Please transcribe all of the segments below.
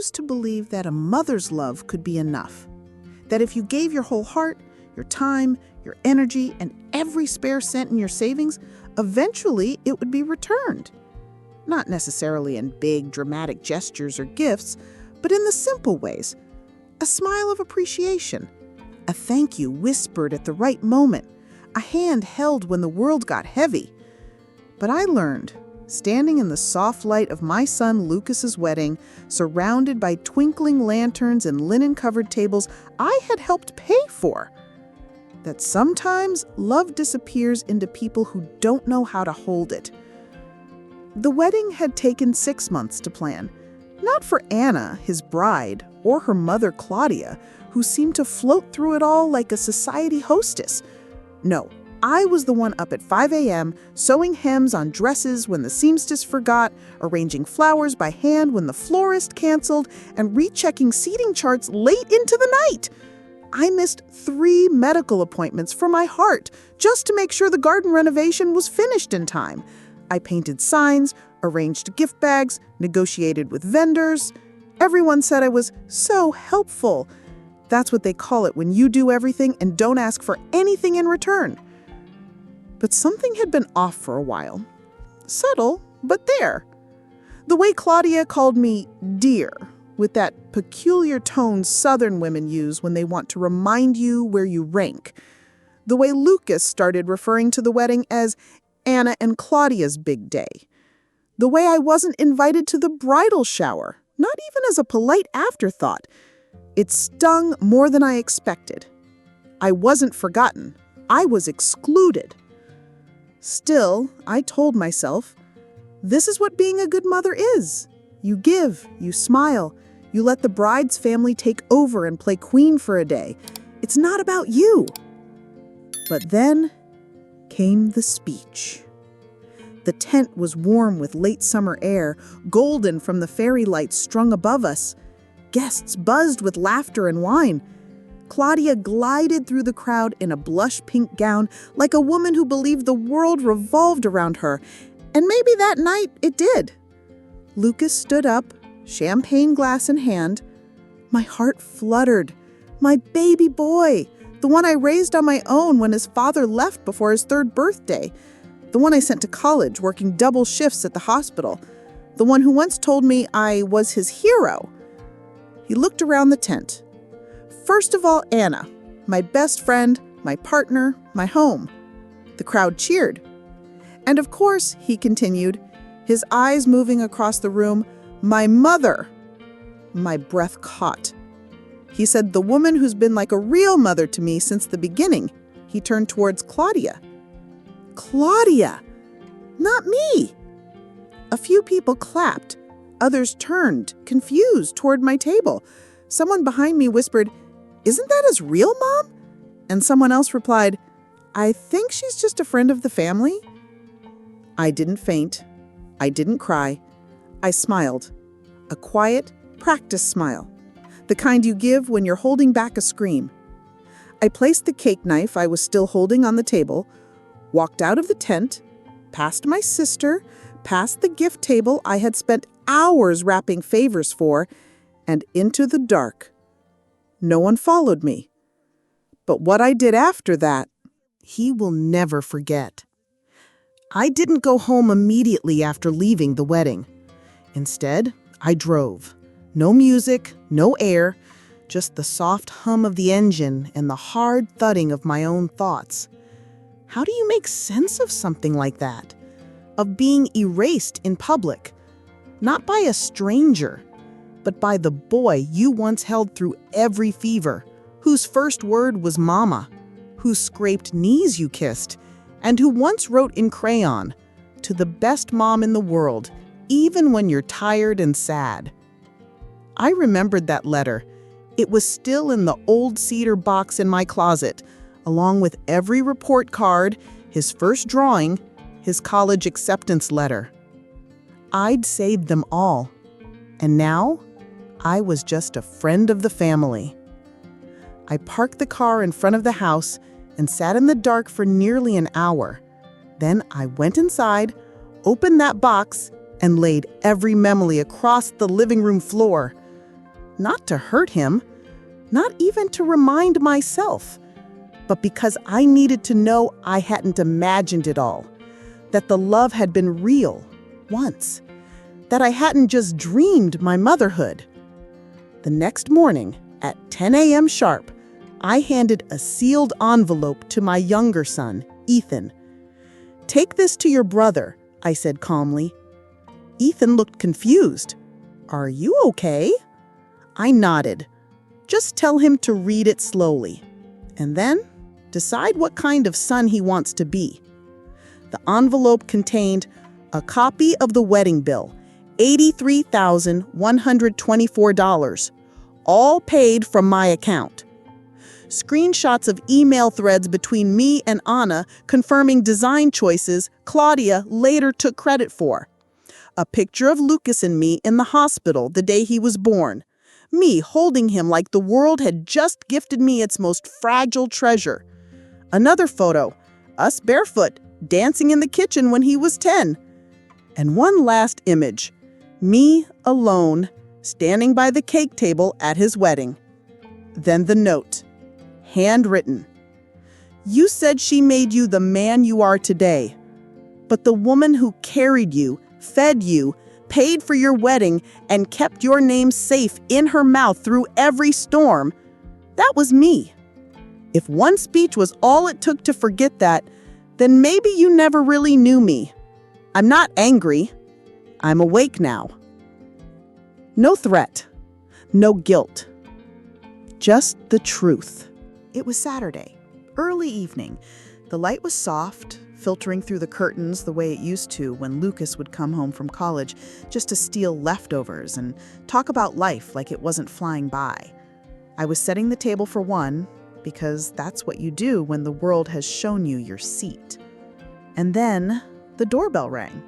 used to believe that a mother's love could be enough. That if you gave your whole heart, your time, your energy, and every spare cent in your savings, eventually it would be returned. Not necessarily in big, dramatic gestures or gifts, but in the simple ways. A smile of appreciation, a thank you whispered at the right moment, a hand held when the world got heavy. But I learned, standing in the soft light of my son Lucas's wedding, surrounded by twinkling lanterns and linen-covered tables I had helped pay for, that sometimes love disappears into people who don't know how to hold it. The wedding had taken 6 months to plan, not for Anna, his bride, or her mother Claudia, who seemed to float through it all like a society hostess. No, I was the one up at 5 a.m., sewing hems on dresses when the seamstress forgot, arranging flowers by hand when the florist canceled, and rechecking seating charts late into the night. I missed 3 medical appointments for my heart just to make sure the garden renovation was finished in time. I painted signs, arranged gift bags, negotiated with vendors. Everyone said I was so helpful. That's what they call it when you do everything and don't ask for anything in return. But something had been off for a while. Subtle, but there. The way Claudia called me dear, with that peculiar tone Southern women use when they want to remind you where you rank. The way Lucas started referring to the wedding as Anna and Claudia's big day. The way I wasn't invited to the bridal shower, not even as a polite afterthought. It stung more than I expected. I wasn't forgotten. I was excluded. Still, I told myself, this is what being a good mother is. You give, you smile, you let the bride's family take over and play queen for a day. It's not about you. But then came the speech. The tent was warm with late summer air, golden from the fairy lights strung above us. Guests buzzed with laughter and wine. Claudia glided through the crowd in a blush pink gown like a woman who believed the world revolved around her. And maybe that night it did. Lucas stood up, champagne glass in hand. My heart fluttered. My baby boy, the one I raised on my own when his father left before his 3rd birthday. The one I sent to college working double shifts at the hospital. The one who once told me I was his hero. He looked around the tent. First of all, Anna, my best friend, my partner, my home. The crowd cheered. And of course, he continued, his eyes moving across the room, my mother. My breath caught. He said, the woman who's been like a real mother to me since the beginning. He turned towards Claudia. Claudia! Not me! A few people clapped. Others turned, confused, toward my table. Someone behind me whispered, isn't that his real mom? And someone else replied, I think she's just a friend of the family. I didn't faint. I didn't cry. I smiled. A quiet, practiced smile. The kind you give when you're holding back a scream. I placed the cake knife I was still holding on the table, walked out of the tent, past my sister, past the gift table I had spent hours wrapping favors for, and into the dark. No one followed me. But what I did after that, he will never forget. I didn't go home immediately after leaving the wedding. Instead, I drove. No music, no air, just the soft hum of the engine and the hard thudding of my own thoughts. How do you make sense of something like that? Of being erased in public? Not by a stranger, but by the boy you once held through every fever, whose first word was mama, whose scraped knees you kissed, and who once wrote in crayon, to the best mom in the world, even when you're tired and sad. I remembered that letter. It was still in the old cedar box in my closet, along with every report card, his first drawing, his college acceptance letter. I'd saved them all, and now I was just a friend of the family. I parked the car in front of the house and sat in the dark for nearly an hour. Then I went inside, opened that box, and laid every memory across the living room floor. Not to hurt him, not even to remind myself, but because I needed to know I hadn't imagined it all, that the love had been real once, that I hadn't just dreamed my motherhood. The next morning, at 10 a.m. sharp, I handed a sealed envelope to my younger son, Ethan. "Take this to your brother," I said calmly. Ethan looked confused. "Are you okay?" I nodded. "Just tell him to read it slowly, and then decide what kind of son he wants to be." The envelope contained a copy of the wedding bill, $83,124, all paid from my account. Screenshots of email threads between me and Anna confirming design choices Claudia later took credit for. A picture of Lucas and me in the hospital the day he was born. Me holding him like the world had just gifted me its most fragile treasure. Another photo, us barefoot, dancing in the kitchen when he was 10. And one last image, me alone, standing by the cake table at his wedding. Then the note, handwritten. "You said she made you the man you are today, but the woman who carried you, fed you, paid for your wedding, and kept your name safe in her mouth through every storm, that was me. If one speech was all it took to forget that, then maybe you never really knew me. I'm not angry. I'm awake now." No threat, no guilt, just the truth. It was Saturday, early evening. The light was soft, filtering through the curtains the way it used to when Lucas would come home from college just to steal leftovers and talk about life like it wasn't flying by. I was setting the table for one, because that's what you do when the world has shown you your seat. And then the doorbell rang.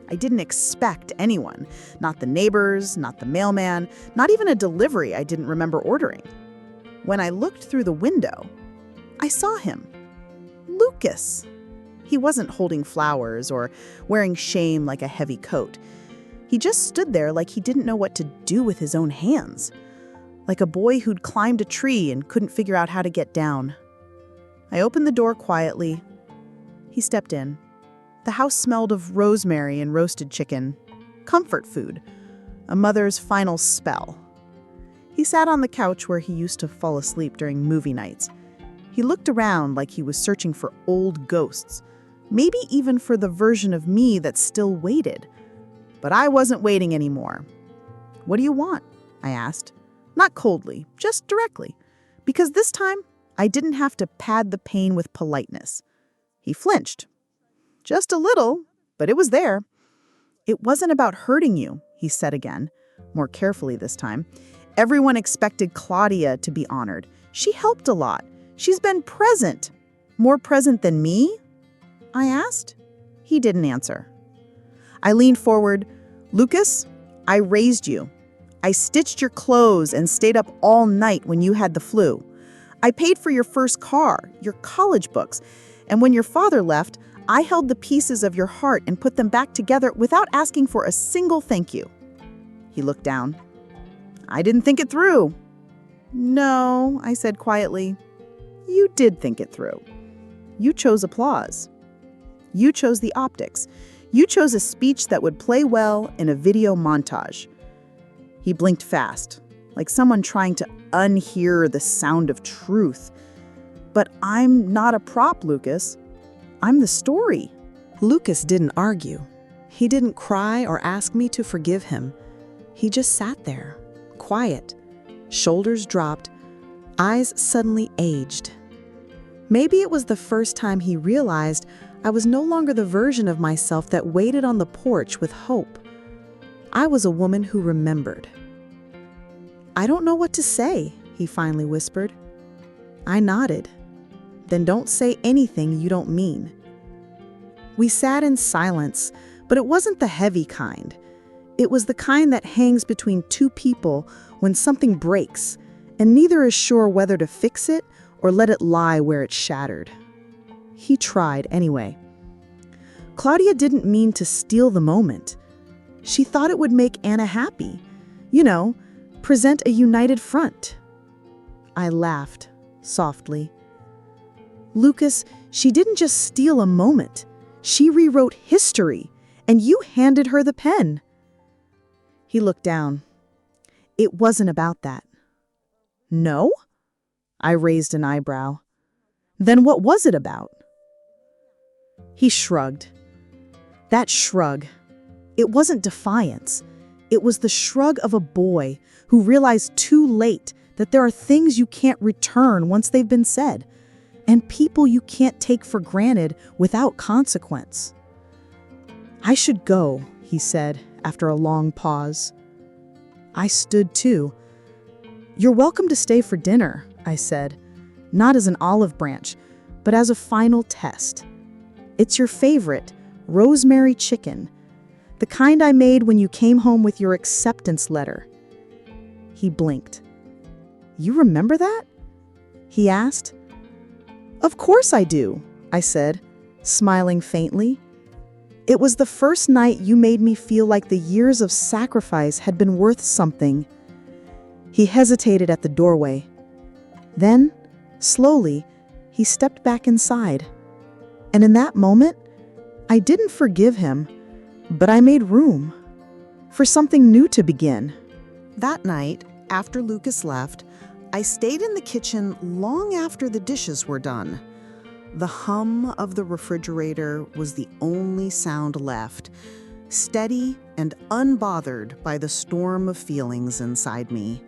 I didn't expect anyone, not the neighbors, not the mailman, not even a delivery I didn't remember ordering. When I looked through the window, I saw him. Lucas. He wasn't holding flowers or wearing shame like a heavy coat. He just stood there like he didn't know what to do with his own hands, like a boy who'd climbed a tree and couldn't figure out how to get down. I opened the door quietly. He stepped in. The house smelled of rosemary and roasted chicken, comfort food, a mother's final spell. He sat on the couch where he used to fall asleep during movie nights. He looked around like he was searching for old ghosts, maybe even for the version of me that still waited. But I wasn't waiting anymore. "What do you want?" I asked. Not coldly, just directly, because this time I didn't have to pad the pain with politeness. He flinched. Just a little, but it was there. "It wasn't about hurting you," he said again, more carefully this time. "Everyone expected Claudia to be honored. She helped a lot. She's been present. More present than me?" I asked. He didn't answer. I leaned forward. "Lucas, I raised you. I stitched your clothes and stayed up all night when you had the flu. I paid for your first car, your college books, and when your father left, I held the pieces of your heart and put them back together without asking for a single thank you." He looked down. "I didn't think it through." "No," I said quietly. "You did think it through. You chose applause. You chose the optics. You chose a speech that would play well in a video montage." He blinked fast, like someone trying to unhear the sound of truth. "But I'm not a prop, Lucas. I'm the story." Lucas didn't argue. He didn't cry or ask me to forgive him. He just sat there, quiet, shoulders dropped, eyes suddenly aged. Maybe it was the first time he realized I was no longer the version of myself that waited on the porch with hope. I was a woman who remembered. "I don't know what to say," he finally whispered. I nodded. "Then don't say anything you don't mean." We sat in silence, but it wasn't the heavy kind. It was the kind that hangs between two people when something breaks, and neither is sure whether to fix it or let it lie where it's shattered. He tried anyway. Claudia didn't mean to steal the moment. She thought it would make Anna happy. You know, present a united front." I laughed softly. "Lucas, she didn't just steal a moment. She rewrote history, and you handed her the pen." He looked down. "It wasn't about that." "No?" I raised an eyebrow. "Then what was it about?" He shrugged. That shrug, it wasn't defiance. It was the shrug of a boy who realized too late that there are things you can't return once they've been said, and people you can't take for granted without consequence. "I should go," he said after a long pause. I stood too. "You're welcome to stay for dinner," I said, not as an olive branch, but as a final test. "It's your favorite, rosemary chicken, the kind I made when you came home with your acceptance letter." He blinked. "You remember that?" he asked. "Of course I do," I said, smiling faintly. "It was the first night you made me feel like the years of sacrifice had been worth something." He hesitated at the doorway. Then, slowly, he stepped back inside. And in that moment, I didn't forgive him, but I made room for something new to begin. That night, after Lucas left, I stayed in the kitchen long after the dishes were done. The hum of the refrigerator was the only sound left, steady and unbothered by the storm of feelings inside me.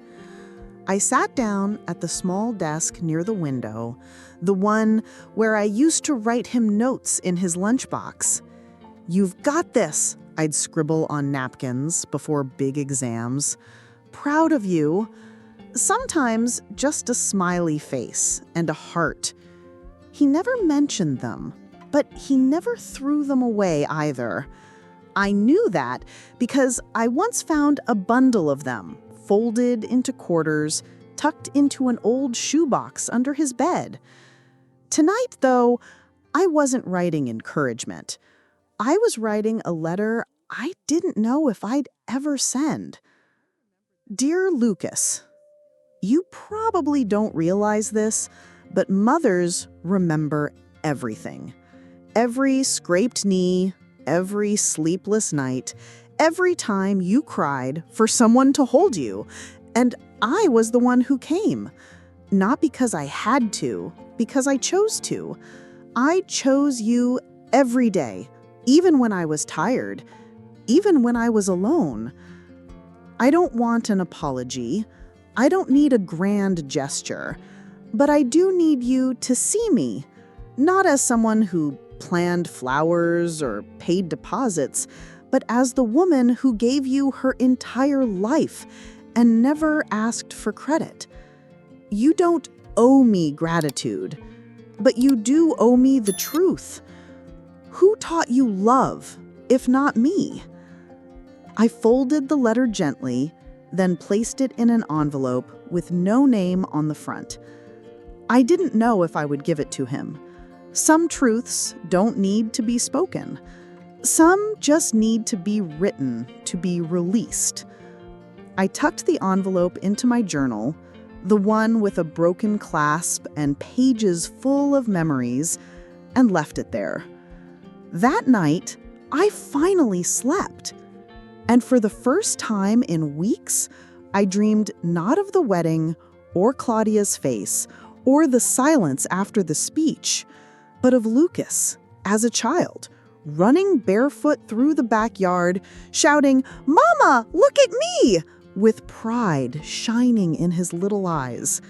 I sat down at the small desk near the window, the one where I used to write him notes in his lunchbox. "You've got this," I'd scribble on napkins before big exams. "Proud of you." Sometimes just a smiley face and a heart. He never mentioned them, but he never threw them away either. I knew that because I once found a bundle of them, folded into quarters, tucked into an old shoebox under his bed. Tonight, though, I wasn't writing encouragement. I was writing a letter I didn't know if I'd ever send. Dear Lucas, you probably don't realize this, but mothers remember everything. Every scraped knee, every sleepless night, every time you cried for someone to hold you. And I was the one who came. Not because I had to, because I chose to. I chose you every day, even when I was tired, even when I was alone. I don't want an apology. I don't need a grand gesture. But I do need you to see me, not as someone who planned flowers or paid deposits, but as the woman who gave you her entire life and never asked for credit. You don't owe me gratitude, but you do owe me the truth. Who taught you love, if not me? I folded the letter gently, then placed it in an envelope with no name on the front. I didn't know if I would give it to him. Some truths don't need to be spoken. Some just need to be written, to be released. I tucked the envelope into my journal, the one with a broken clasp and pages full of memories, and left it there. That night, I finally slept. And for the first time in weeks, I dreamed not of the wedding or Claudia's face or the silence after the speech, but of Lucas as a child, running barefoot through the backyard, shouting, "Mama, look at me!" with pride shining in his little eyes.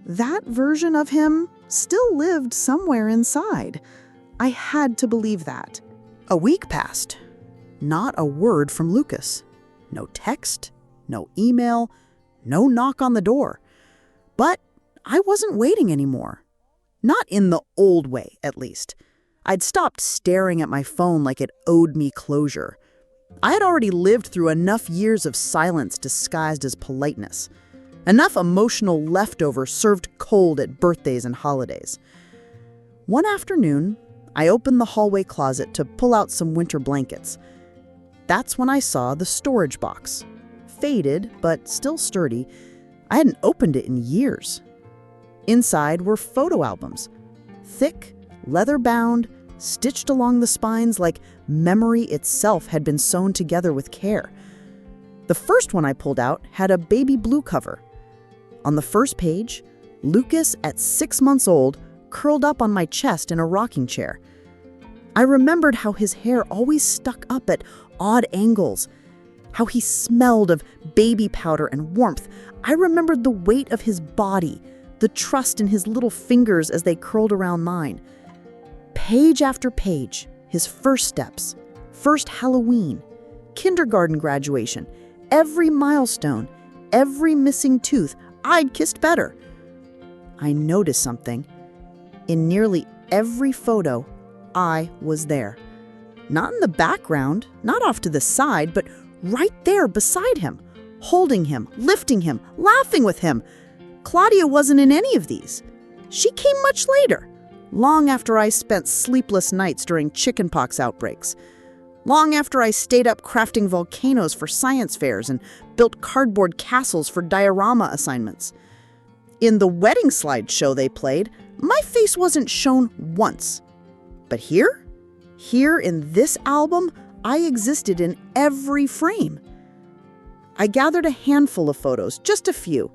That version of him still lived somewhere inside. I had to believe that. A week passed. Not a word from Lucas. No text, no email, no knock on the door. But I wasn't waiting anymore. Not in the old way, at least. I'd stopped staring at my phone like it owed me closure. I had already lived through enough years of silence disguised as politeness. Enough emotional leftover served cold at birthdays and holidays. One afternoon, I opened the hallway closet to pull out some winter blankets. That's when I saw the storage box, faded, but still sturdy. I hadn't opened it in years. Inside were photo albums, thick, leather-bound, stitched along the spines like memory itself had been sewn together with care. The first one I pulled out had a baby blue cover. On the first page, Lucas, at 6 months old, curled up on my chest in a rocking chair. I remembered how his hair always stuck up at odd angles, how he smelled of baby powder and warmth. I remembered the weight of his body, the trust in his little fingers as they curled around mine. Page after page, his first steps, first Halloween, kindergarten graduation, every milestone, every missing tooth, I'd kissed better. I noticed something. In nearly every photo, I was there. Not in the background, not off to the side, but right there beside him, holding him, lifting him, laughing with him. Claudia wasn't in any of these. She came much later, long after I spent sleepless nights during chickenpox outbreaks, long after I stayed up crafting volcanoes for science fairs and built cardboard castles for diorama assignments. In the wedding slideshow they played, my face wasn't shown once. But here in this album, I existed in every frame. I gathered a handful of photos, just a few.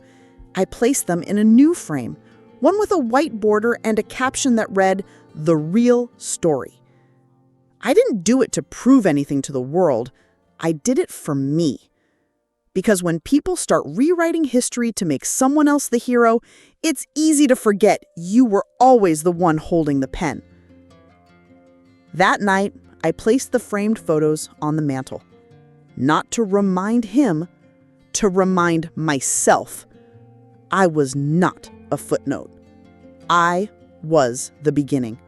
I placed them in a new frame, one with a white border and a caption that read, "The Real Story." I didn't do it to prove anything to the world. I did it for me. Because when people start rewriting history to make someone else the hero, it's easy to forget you were always the one holding the pen. That night, I placed the framed photos on the mantle. Not to remind him, to remind myself. I was not a footnote. I was the beginning.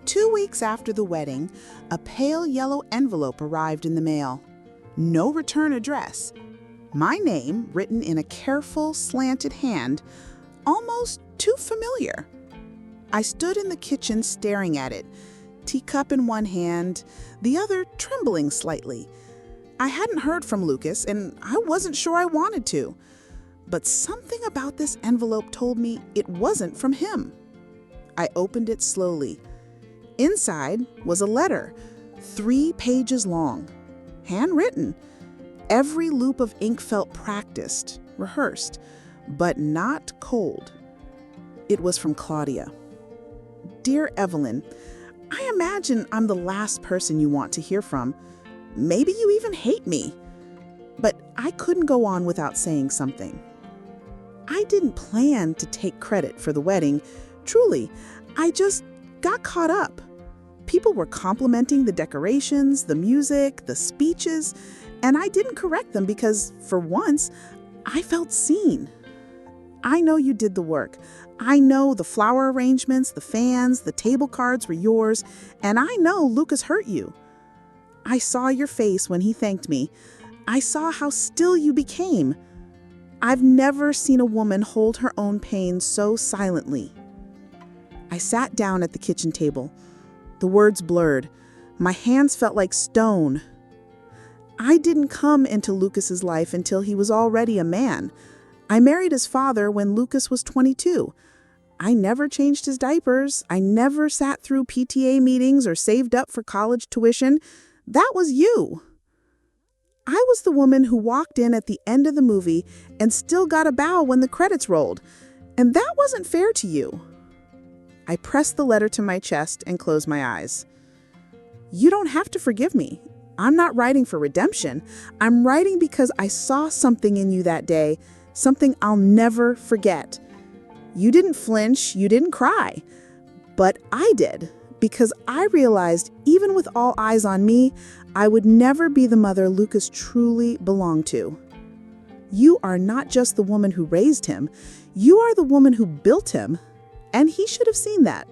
2 weeks after the wedding, a pale yellow envelope arrived in the mail. No return address. My name written in a careful, slanted hand, almost too familiar. I stood in the kitchen staring at it, teacup in one hand, the other trembling slightly. I hadn't heard from Lucas, and I wasn't sure I wanted to. But something about this envelope told me it wasn't from him. I opened it slowly. Inside was a letter, 3 pages long, handwritten. Every loop of ink felt practiced, rehearsed, but not cold. It was from Claudia. Dear Evelyn, I imagine I'm the last person you want to hear from. Maybe you even hate me. But I couldn't go on without saying something. I didn't plan to take credit for the wedding. Truly, I just got caught up. People were complimenting the decorations, the music, the speeches, and I didn't correct them because, for once, I felt seen. I know you did the work. I know the flower arrangements, the fans, the table cards were yours, and I know Lucas hurt you. I saw your face when he thanked me. I saw how still you became. I've never seen a woman hold her own pain so silently. I sat down at the kitchen table. The words blurred. My hands felt like stone. I didn't come into Lucas's life until he was already a man. I married his father when Lucas was 22. I never changed his diapers. I never sat through PTA meetings or saved up for college tuition. That was you. I was the woman who walked in at the end of the movie and still got a bow when the credits rolled. And that wasn't fair to you. I pressed the letter to my chest and closed my eyes. You don't have to forgive me. I'm not writing for redemption. I'm writing because I saw something in you that day, something I'll never forget. You didn't flinch, you didn't cry. But I did, because I realized even with all eyes on me, I would never be the mother Lucas truly belonged to. You are not just the woman who raised him, you are the woman who built him, and he should have seen that.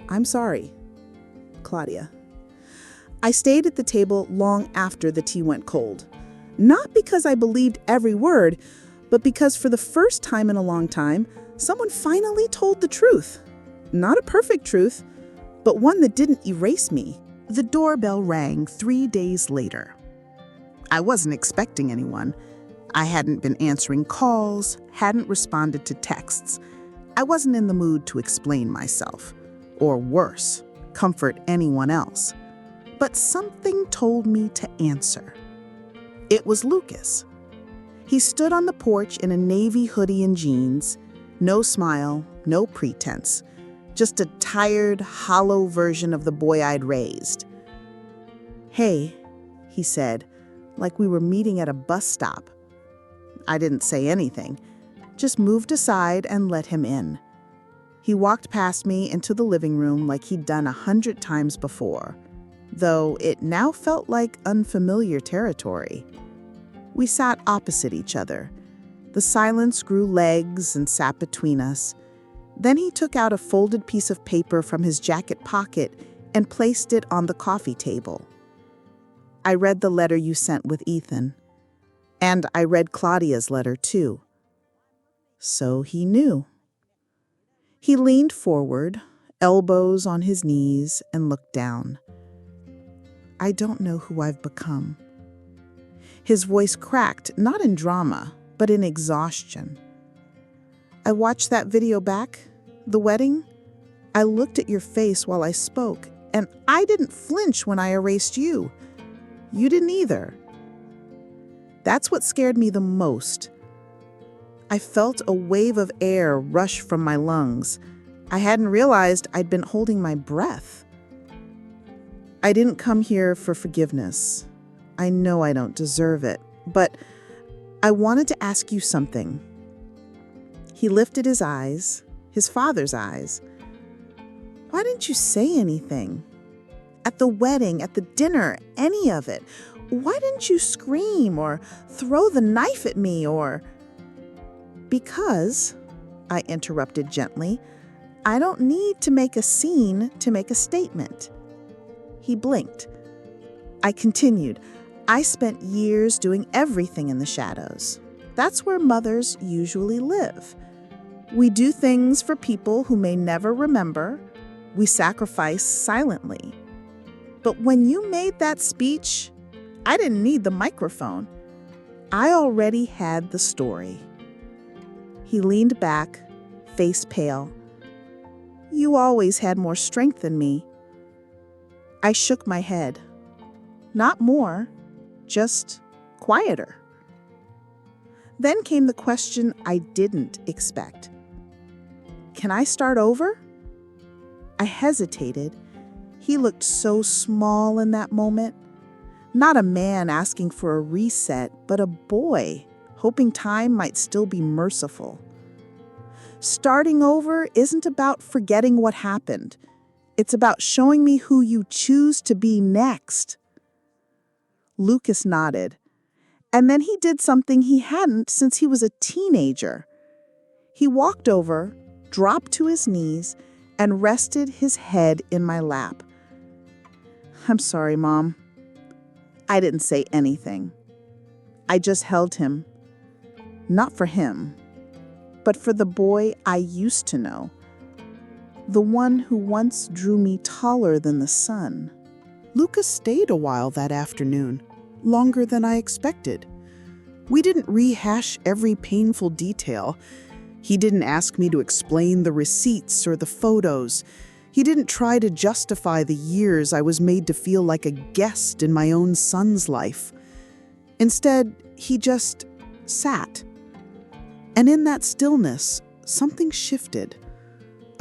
I'm sorry, Claudia. I stayed at the table long after the tea went cold. Not because I believed every word, but because for the first time in a long time, someone finally told the truth. Not a perfect truth, but one that didn't erase me. The doorbell rang 3 days later. I wasn't expecting anyone. I hadn't been answering calls, hadn't responded to texts. I wasn't in the mood to explain myself, or worse, comfort anyone else. But something told me to answer. It was Lucas. He stood on the porch in a navy hoodie and jeans, no smile, no pretense, just a tired, hollow version of the boy I'd raised. "Hey," he said, like we were meeting at a bus stop. I didn't say anything, just moved aside and let him in. He walked past me into the living room like he'd done 100 times before, though it now felt like unfamiliar territory. We sat opposite each other. The silence grew legs and sat between us. Then he took out a folded piece of paper from his jacket pocket and placed it on the coffee table. "I read the letter you sent with Ethan. And I read Claudia's letter, too." So he knew. He leaned forward, elbows on his knees, and looked down. "I don't know who I've become." His voice cracked, not in drama, but in exhaustion. "I watched that video back, the wedding. I looked at your face while I spoke, and I didn't flinch when I erased you. You didn't either. That's what scared me the most. I felt a wave of air rush from my lungs. I hadn't realized I'd been holding my breath. I didn't come here for forgiveness. I know I don't deserve it, but I wanted to ask you something." He lifted his eyes, his father's eyes. "Why didn't you say anything? At the wedding, at the dinner, any of it. Why didn't you scream or throw the knife at me or—" "Because," I interrupted gently, "I don't need to make a scene to make a statement." He blinked. I continued. "I spent years doing everything in the shadows. That's where mothers usually live. We do things for people who may never remember. We sacrifice silently. But when you made that speech, I didn't need the microphone. I already had the story." He leaned back, face pale. "You always had more strength than me." I shook my head. "Not more, just quieter." Then came the question I didn't expect. "Can I start over?" I hesitated. He looked so small in that moment. Not a man asking for a reset, but a boy hoping time might still be merciful. Starting over isn't about forgetting what happened. It's about showing me who you choose to be next. Lucas nodded, and then he did something he hadn't since he was a teenager. He walked over, dropped to his knees, and rested his head in my lap. "I'm sorry, Mom." I didn't say anything. I just held him. Not for him, but for the boy I used to know. The one who once drew me taller than the sun. Lucas stayed a while that afternoon, longer than I expected. We didn't rehash every painful detail. He didn't ask me to explain the receipts or the photos. He didn't try to justify the years I was made to feel like a guest in my own son's life. Instead, he just sat. And in that stillness, something shifted.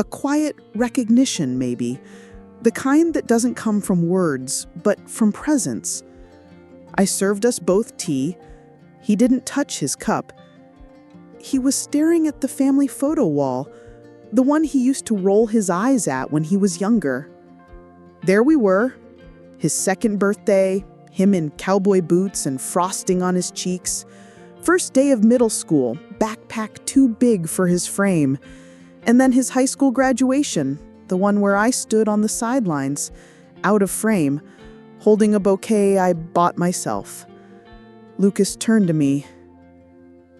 A quiet recognition, maybe. The kind that doesn't come from words, but from presence. I served us both tea. He didn't touch his cup. He was staring at the family photo wall, the one he used to roll his eyes at when he was younger. There we were, his second birthday, him in cowboy boots and frosting on his cheeks. First day of middle school, backpack too big for his frame. And then his high school graduation, the one where I stood on the sidelines, out of frame, holding a bouquet I bought myself. Lucas turned to me.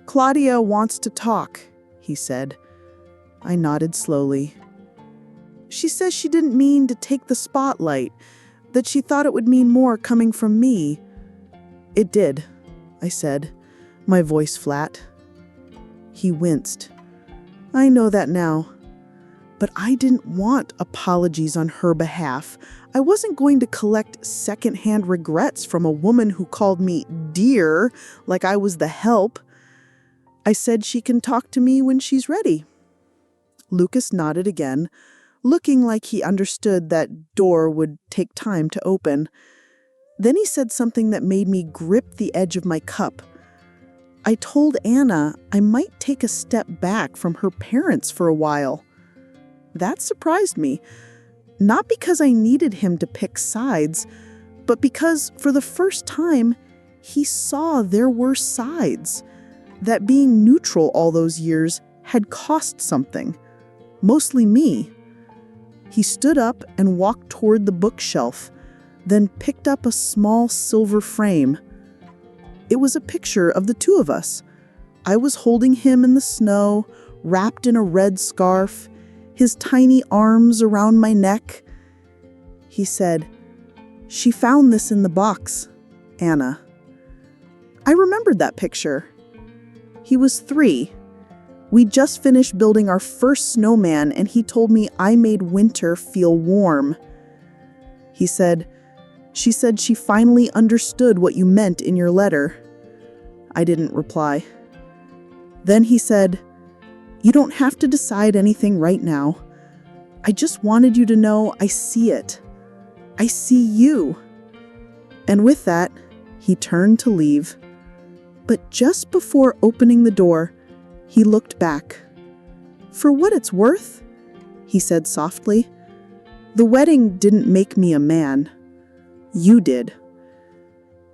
"Claudia wants to talk," he said. I nodded slowly. "She says she didn't mean to take the spotlight, that she thought it would mean more coming from me." "It did," I said. my voice flat. He winced. I know that now. But I didn't want apologies on her behalf. I wasn't going to collect secondhand regrets from a woman who called me dear like I was the help. I said she can talk to me when she's ready. Lucas nodded again, looking like he understood that door would take time to open. Then he said something that made me grip the edge of my cup. I told Anna I might take a step back from her parents for a while. That surprised me, not because I needed him to pick sides, but because for the first time, he saw there were sides, that being neutral all those years had cost something, mostly me. He stood up and walked toward the bookshelf, then picked up a small silver frame. It was a picture of the two of us. I was holding him in the snow, wrapped in a red scarf, his tiny arms around my neck. He said, "She found this in the box, Anna." I remembered that picture. He was 3. We'd just finished building our first snowman, and he told me I made winter feel warm. He said, "She said she finally understood what you meant in your letter." I didn't reply. Then he said, "You don't have to decide anything right now. I just wanted you to know I see it. I see you." And with that, he turned to leave. But just before opening the door, he looked back. "For what it's worth," he said softly, "the wedding didn't make me a man. You did."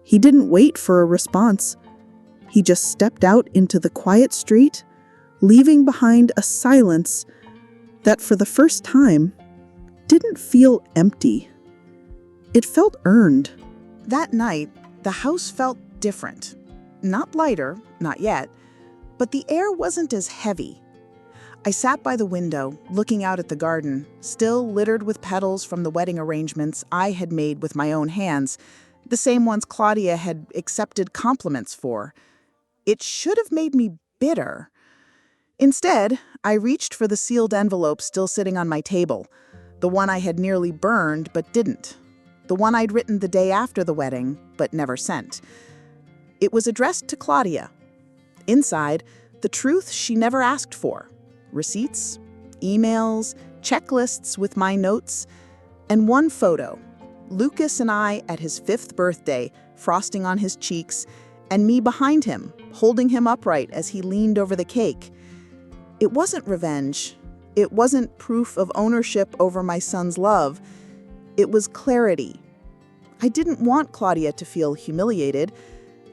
He didn't wait for a response. He just stepped out into the quiet street, leaving behind a silence that for the first time didn't feel empty. It felt earned. That night, the house felt different. Not lighter, not yet, but the air wasn't as heavy. I sat by the window, looking out at the garden, still littered with petals from the wedding arrangements I had made with my own hands, the same ones Claudia had accepted compliments for. It should have made me bitter. Instead, I reached for the sealed envelope still sitting on my table, the one I had nearly burned but didn't, the one I'd written the day after the wedding but never sent. It was addressed to Claudia. Inside, the truth she never asked for: receipts, emails, checklists with my notes, and one photo, Lucas and I at his 5th birthday, frosting on his cheeks, and me behind him, holding him upright as he leaned over the cake. It wasn't revenge. It wasn't proof of ownership over my son's love. It was clarity. I didn't want Claudia to feel humiliated.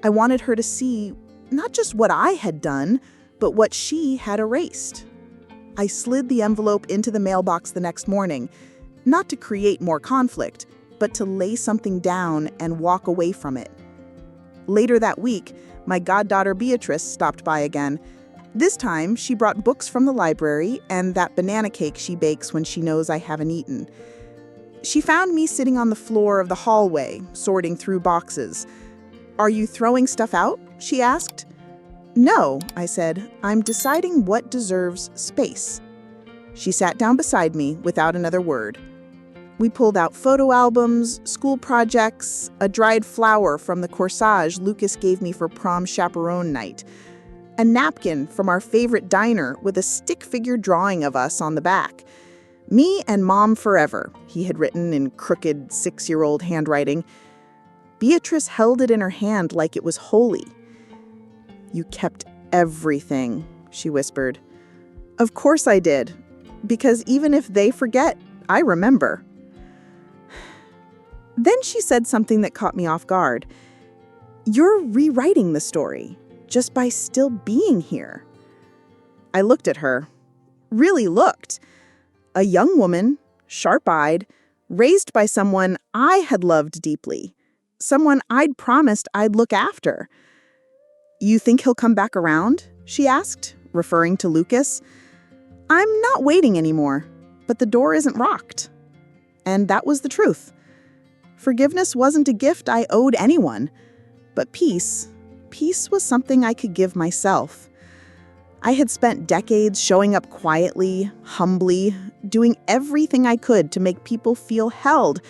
I wanted her to see not just what I had done, but what she had erased. I slid the envelope into the mailbox the next morning, not to create more conflict, but to lay something down and walk away from it. Later that week, my goddaughter Beatrice stopped by again. This time, she brought books from the library and that banana cake she bakes when she knows I haven't eaten. She found me sitting on the floor of the hallway, sorting through boxes. "Are you throwing stuff out?" she asked. "No," I said. "I'm deciding what deserves space." She sat down beside me without another word. We pulled out photo albums, school projects, a dried flower from the corsage Lucas gave me for prom chaperone night, a napkin from our favorite diner with a stick figure drawing of us on the back. "Me and Mom forever," he had written in crooked 6-year-old handwriting. Beatrice held it in her hand like it was holy. "You kept everything," she whispered. "Of course I did, because even if they forget, I remember." Then she said something that caught me off guard. "You're rewriting the story, just by still being here." I looked at her. Really looked. A young woman, sharp-eyed, raised by someone I had loved deeply, someone I'd promised I'd look after. "You think he'll come back around?" she asked, referring to Lucas. "I'm not waiting anymore, but the door isn't locked." And that was the truth. Forgiveness wasn't a gift I owed anyone, but peace peace was something I could give myself. I had spent decades showing up quietly, humbly, doing everything I could to make people feel held,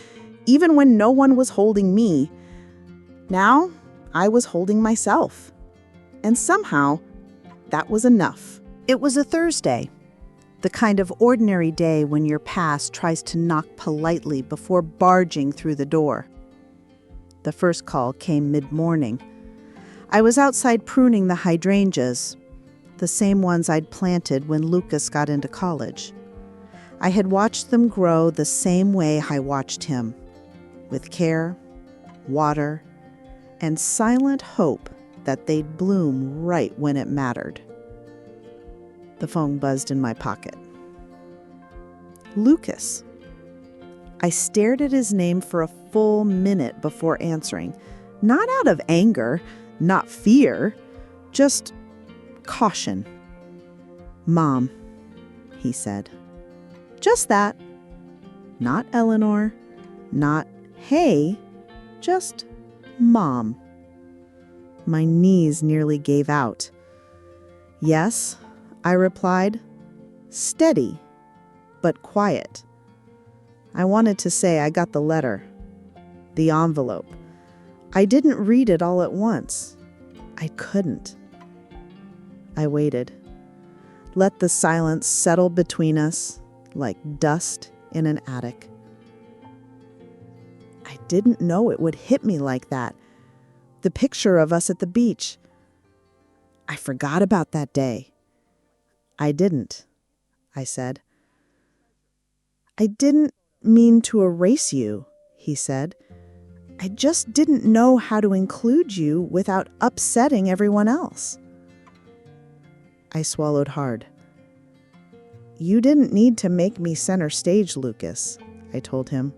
even when no one was holding me. Now, I was holding myself. And somehow, that was enough. It was a Thursday, the kind of ordinary day when your past tries to knock politely before barging through the door. The first call came mid-morning. I was outside pruning the hydrangeas, the same ones I'd planted when Lucas got into college. I had watched them grow the same way I watched him, with care, water, and silent hope that they'd bloom right when it mattered. The phone buzzed in my pocket. Lucas. I stared at his name for a full minute before answering, not out of anger, not fear, just caution. "Mom," he said. Just that. Not Eleanor, not hey, just Mom. My knees nearly gave out. "Yes," I replied, steady, but quiet. I wanted to say I got the letter, the envelope. I didn't read it all at once. I couldn't. I waited. Let the silence settle between us like dust in an attic. I didn't know it would hit me like that. The picture of us at the beach. I forgot about that day. I didn't, I said. "I didn't mean to erase you," he said. "I just didn't know how to include you without upsetting everyone else." I swallowed hard. "You didn't need to make me center stage, Lucas," I told him.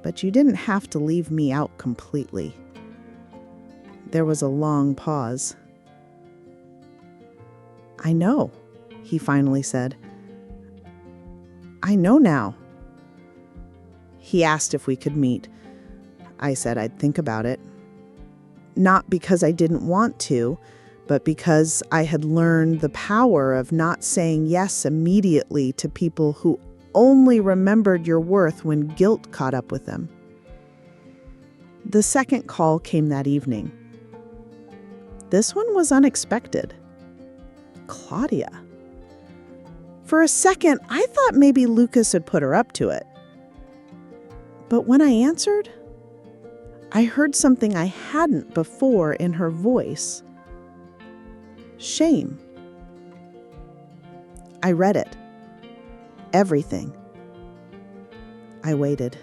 "But you didn't have to leave me out completely." There was a long pause. "I know," he finally said. "I know now." He asked if we could meet. I said I'd think about it. Not because I didn't want to, but because I had learned the power of not saying yes immediately to people who only remembered your worth when guilt caught up with them. The second call came that evening. This one was unexpected. Claudia. For a second, I thought maybe Lucas had put her up to it. But when I answered, I heard something I hadn't before in her voice. Shame. I read it. Everything. I waited.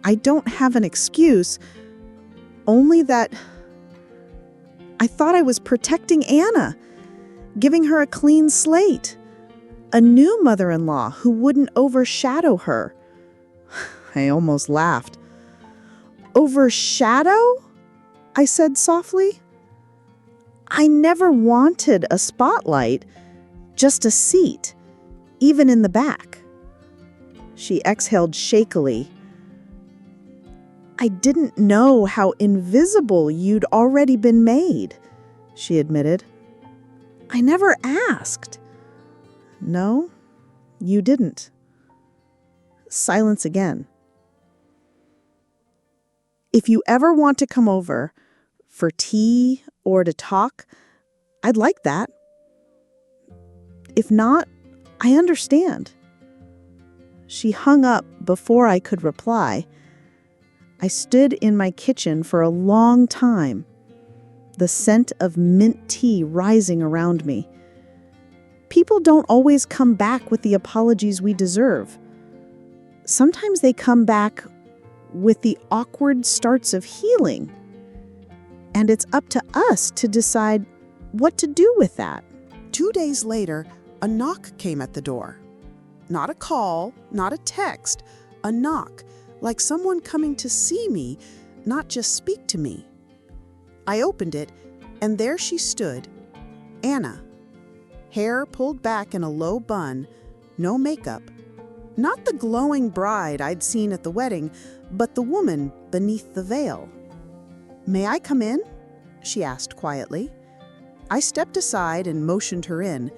I don't have an excuse, only that I thought I was protecting Anna, giving her a clean slate, a new mother-in-law who wouldn't overshadow her. I almost laughed. "Overshadow?" I said softly. "I never wanted a spotlight, just a seat, even in the back." She exhaled shakily. "I didn't know how invisible you'd already been made," she admitted. "I never asked." "No, you didn't." Silence again. "If you ever want to come over for tea or to talk, I'd like that. If not, I understand." She hung up before I could reply. I stood in my kitchen for a long time, the scent of mint tea rising around me. People don't always come back with the apologies we deserve. Sometimes they come back with the awkward starts of healing. And it's up to us to decide what to do with that. 2 days later, a knock came at the door. Not a call, not a text, a knock, like someone coming to see me, not just speak to me. I opened it, and there she stood, Anna. Hair pulled back in a low bun, no makeup. Not the glowing bride I'd seen at the wedding, but the woman beneath the veil. "May I come in?" she asked quietly. I stepped aside and motioned her in.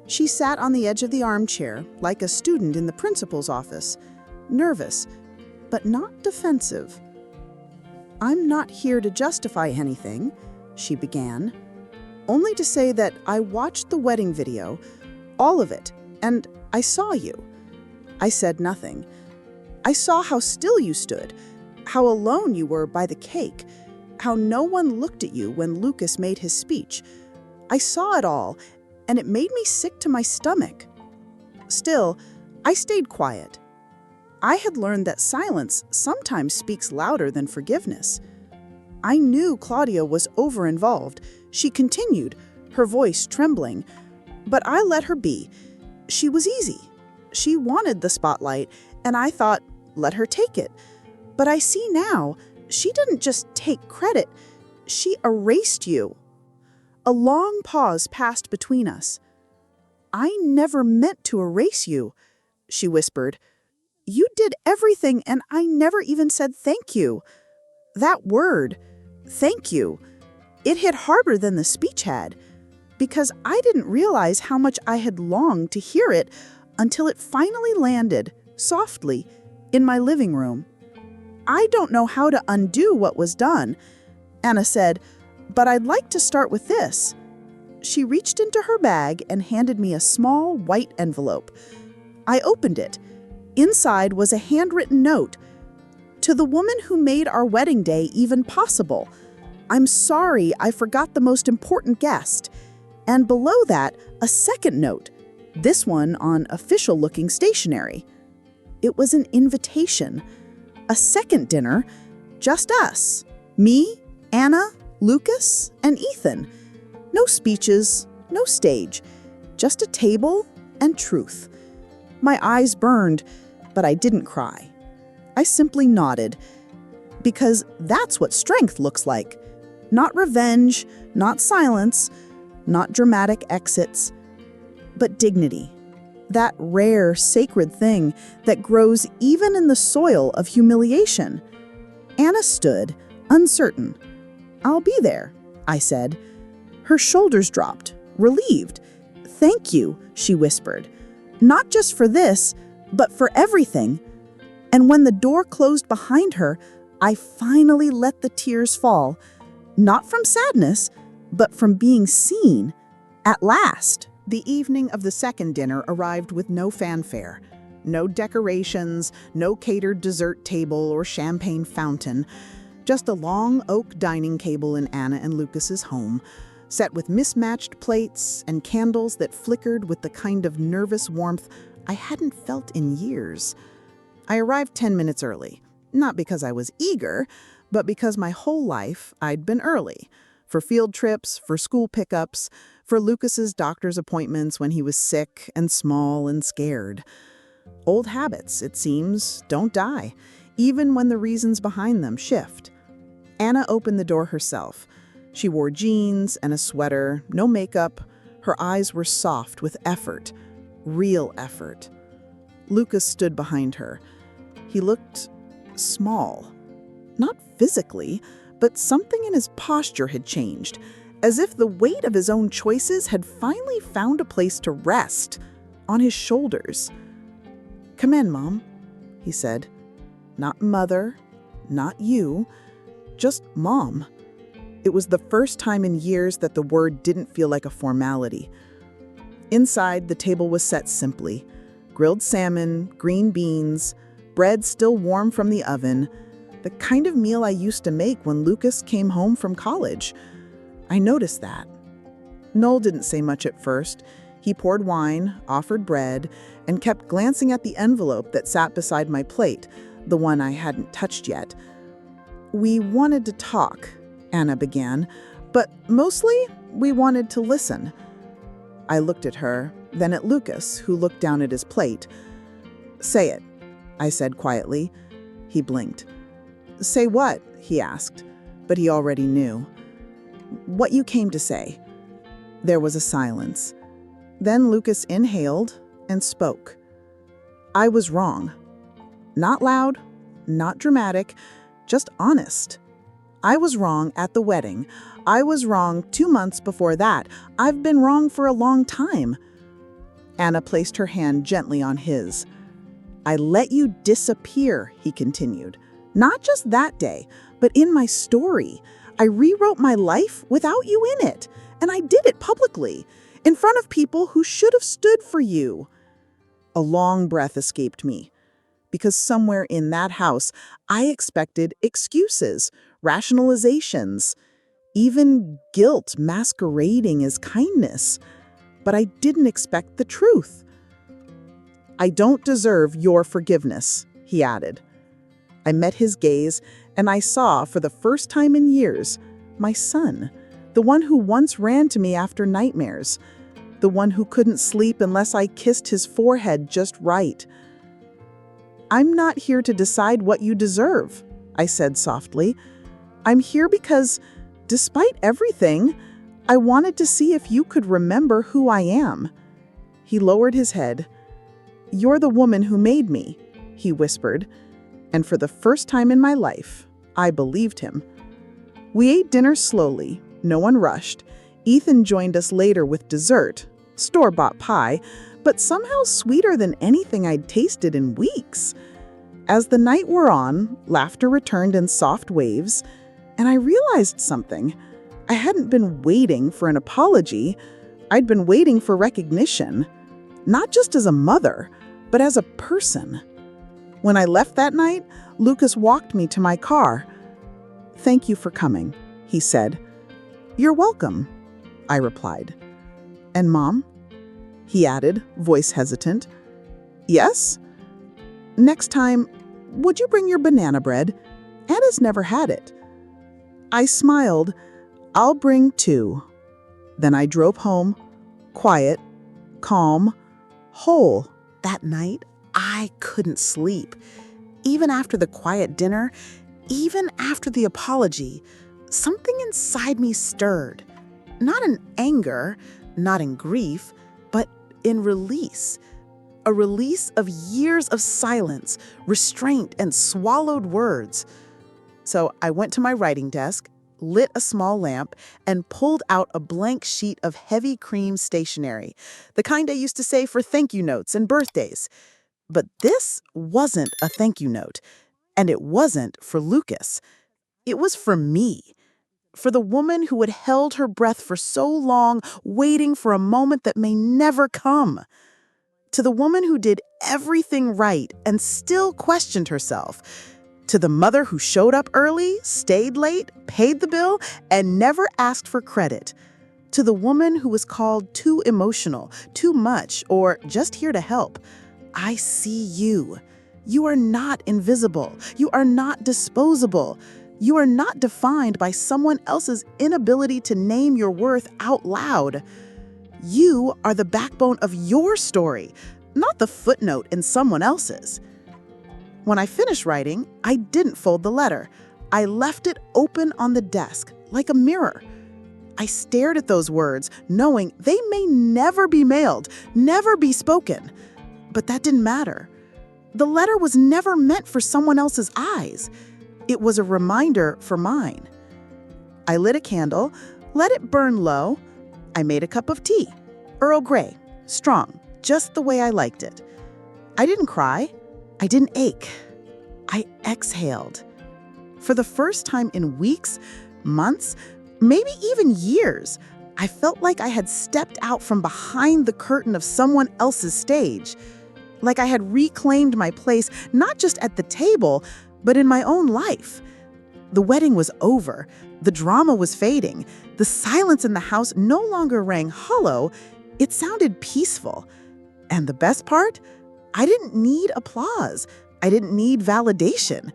She sat on the edge of the armchair, like a student in the principal's office, nervous, but not defensive. "I'm not here to justify anything," she began, "only to say that I watched the wedding video, all of it, and I saw you." I said nothing. I saw how still you stood, how alone you were by the cake, how no one looked at you when Lucas made his speech. I saw it all, and it made me sick to my stomach. Still, I stayed quiet. I had learned that silence sometimes speaks louder than forgiveness. I knew Claudia was over-involved. She continued, her voice trembling. But I let her be. She was easy. She wanted the spotlight, and I thought, let her take it. But I see now, she didn't just take credit. She erased you. A long pause passed between us. "I never meant to erase you," she whispered. "You did everything, and I never even said thank you." That word, thank you, it hit harder than the speech had, because I didn't realize how much I had longed to hear it until it finally landed, softly, in my living room. "I don't know how to undo what was done," Anna said, "but I'd like to start with this." She reached into her bag and handed me a small white envelope. I opened it. Inside was a handwritten note. "To the woman who made our wedding day even possible. I'm sorry I forgot the most important guest." And below that, a second note, this one on official-looking stationery. It was an invitation. A second dinner, just us. Me, Anna, Lucas, and Ethan. No speeches, no stage, just a table and truth. My eyes burned, but I didn't cry. I simply nodded, because that's what strength looks like. Not revenge, not silence, not dramatic exits, but dignity. That rare, sacred thing that grows even in the soil of humiliation. Anna stood, uncertain. "I'll be there," I said. Her shoulders dropped, relieved. "Thank you," she whispered. "Not just for this, but for everything." And when the door closed behind her, I finally let the tears fall. Not from sadness, but from being seen. At last. The evening of the second dinner arrived with no fanfare. No decorations, no catered dessert table or champagne fountain. Just a long oak dining table in Anna and Lucas's home, set with mismatched plates and candles that flickered with the kind of nervous warmth I hadn't felt in years. I arrived 10 minutes early, not because I was eager, but because my whole life I'd been early. For field trips, for school pickups, for Lucas's doctor's appointments when he was sick and small and scared. Old habits, it seems, don't die, even when the reasons behind them shift. Anna opened the door herself. She wore jeans and a sweater, no makeup. Her eyes were soft with effort, real effort. Lucas stood behind her. He looked small. Not physically, but something in his posture had changed, as if the weight of his own choices had finally found a place to rest, on his shoulders. "Come in, Mom," he said. Not mother, not you, just Mom. It was the first time in years that the word didn't feel like a formality. Inside, the table was set simply. Grilled salmon, green beans, bread still warm from the oven, the kind of meal I used to make when Lucas came home from college. I noticed that. Noel didn't say much at first. He poured wine, offered bread, and kept glancing at the envelope that sat beside my plate, the one I hadn't touched yet. "We wanted to talk," Anna began, "but mostly we wanted to listen." I looked at her, then at Lucas, who looked down at his plate. "Say it," I said quietly. He blinked. "Say what?" he asked, but he already knew. "What you came to say." There was a silence. Then Lucas inhaled and spoke. "I was wrong. Not loud, not dramatic, just honest. I was wrong at the wedding. I was wrong 2 months before that. I've been wrong for a long time." Anna placed her hand gently on his. "I let you disappear," he continued. "Not just that day, but in my story. I rewrote my life without you in it, and I did it publicly, in front of people who should have stood for you." A long breath escaped me, because somewhere in that house, I expected excuses, rationalizations, even guilt masquerading as kindness. But I didn't expect the truth. "I don't deserve your forgiveness," he added. I met his gaze, and I saw, for the first time in years, my son, the one who once ran to me after nightmares, the one who couldn't sleep unless I kissed his forehead just right. "I'm not here to decide what you deserve," I said softly. "I'm here because, despite everything, I wanted to see if you could remember who I am." He lowered his head. "You're the woman who made me," he whispered, and for the first time in my life, I believed him. We ate dinner slowly. No one rushed. Ethan joined us later with dessert, store-bought pie, but somehow sweeter than anything I'd tasted in weeks. As the night wore on, laughter returned in soft waves, and I realized something. I hadn't been waiting for an apology. I'd been waiting for recognition, not just as a mother, but as a person. When I left that night, Lucas walked me to my car. "Thank you for coming," he said. "You're welcome," I replied. "And Mom?" he added, voice hesitant. "Yes? Next time, would you bring your banana bread? Anna's never had it." I smiled. "I'll bring 2. Then I drove home, quiet, calm, whole. That night, I couldn't sleep. Even after the quiet dinner, even after the apology, something inside me stirred. Not in anger, not in grief, but in release. A release of years of silence, restraint, and swallowed words. So I went to my writing desk, lit a small lamp, and pulled out a blank sheet of heavy cream stationery, the kind I used to say for thank you notes and birthdays. But this wasn't a thank you note, and it wasn't for Lucas. It was for me, for the woman who had held her breath for so long, waiting for a moment that may never come. To the woman who did everything right and still questioned herself. To the mother who showed up early, stayed late, paid the bill, and never asked for credit. To the woman who was called too emotional, too much, or just here to help. I see you. You are not invisible. You are not disposable. You are not defined by someone else's inability to name your worth out loud. You are the backbone of your story, not the footnote in someone else's. When I finished writing, I didn't fold the letter. I left it open on the desk, like a mirror. I stared at those words, knowing they may never be mailed, never be spoken. But that didn't matter. The letter was never meant for someone else's eyes. It was a reminder for mine. I lit a candle, let it burn low. I made a cup of tea, Earl Grey, strong, just the way I liked it. I didn't cry. I didn't ache. I exhaled. For the first time in weeks, months, maybe even years, I felt like I had stepped out from behind the curtain of someone else's stage. Like I had reclaimed my place, not just at the table, but in my own life. The wedding was over. The drama was fading. The silence in the house no longer rang hollow. It sounded peaceful. And the best part? I didn't need applause. I didn't need validation.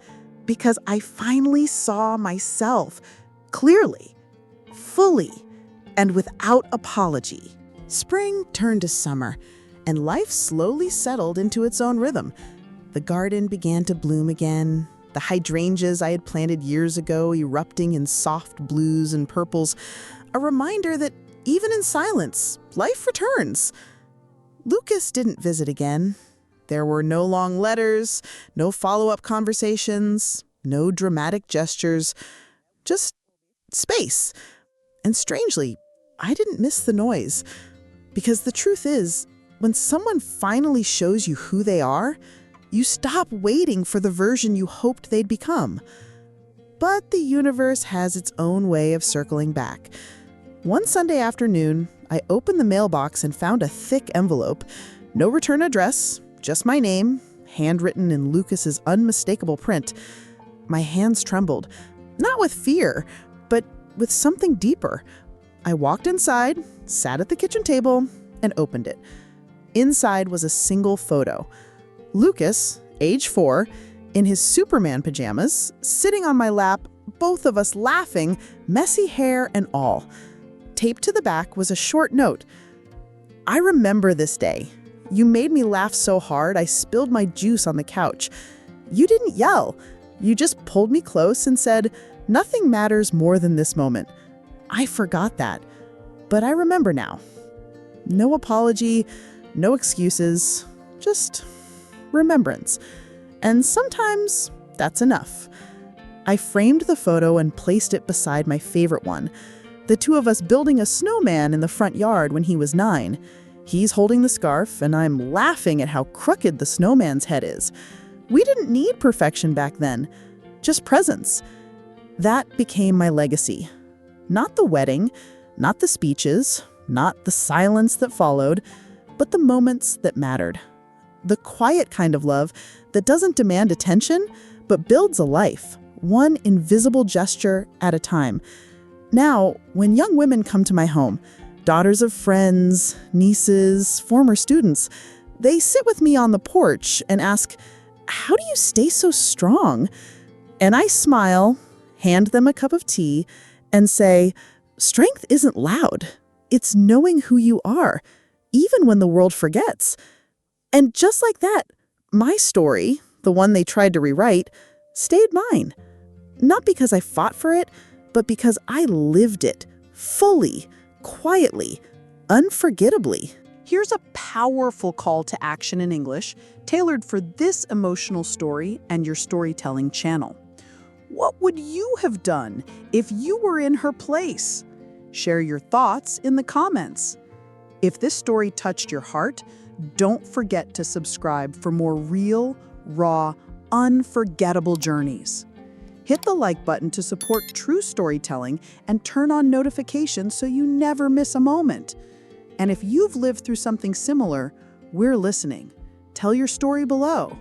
Because I finally saw myself clearly, fully, and without apology. Spring turned to summer, and life slowly settled into its own rhythm. The garden began to bloom again, the hydrangeas I had planted years ago erupting in soft blues and purples, a reminder that even in silence, life returns. Lucas didn't visit again. There were no long letters, no follow-up conversations, no dramatic gestures, Just space. And strangely, I didn't miss the noise. Because the truth is, when someone finally shows you who they are, you stop waiting for the version you hoped they'd become. But the universe has its own way of circling back. One Sunday afternoon, I opened the mailbox and found a thick envelope. No return address, just my name, handwritten in Lucas's unmistakable print. My hands trembled, not with fear, but with something deeper. I walked inside, sat at the kitchen table, and opened it. Inside was a single photo. Lucas, age 4, in his Superman pajamas, sitting on my lap, both of us laughing, messy hair and all. Taped to the back was a short note. I remember this day. You made me laugh so hard I spilled my juice on the couch. You didn't yell. You just pulled me close and said, "Nothing matters more than this moment." I forgot that, but I remember now. No apology, no excuses, just remembrance. And sometimes that's enough. I framed the photo and placed it beside my favorite one. The two of us building a snowman in the front yard when he was 9. He's holding the scarf, and I'm laughing at how crooked the snowman's head is. We didn't need perfection back then, just presence. That became my legacy. Not the wedding, not the speeches, not the silence that followed, but the moments that mattered. The quiet kind of love that doesn't demand attention, but builds a life, one invisible gesture at a time. Now, when young women come to my home, daughters of friends, nieces, former students, they sit with me on the porch and ask, "How do you stay so strong?" And I smile, hand them a cup of tea, and say, "Strength isn't loud. It's knowing who you are, even when the world forgets." And just like that, my story, the one they tried to rewrite, stayed mine. Not because I fought for it, but because I lived it, fully, quietly, unforgettably. Here's a powerful call to action in English, tailored for this emotional story and your storytelling channel. What would you have done if you were in her place? Share your thoughts in the comments. If this story touched your heart, don't forget to subscribe for more real, raw, unforgettable journeys. Hit the like button to support true storytelling and turn on notifications so you never miss a moment. And if you've lived through something similar, we're listening. Tell your story below.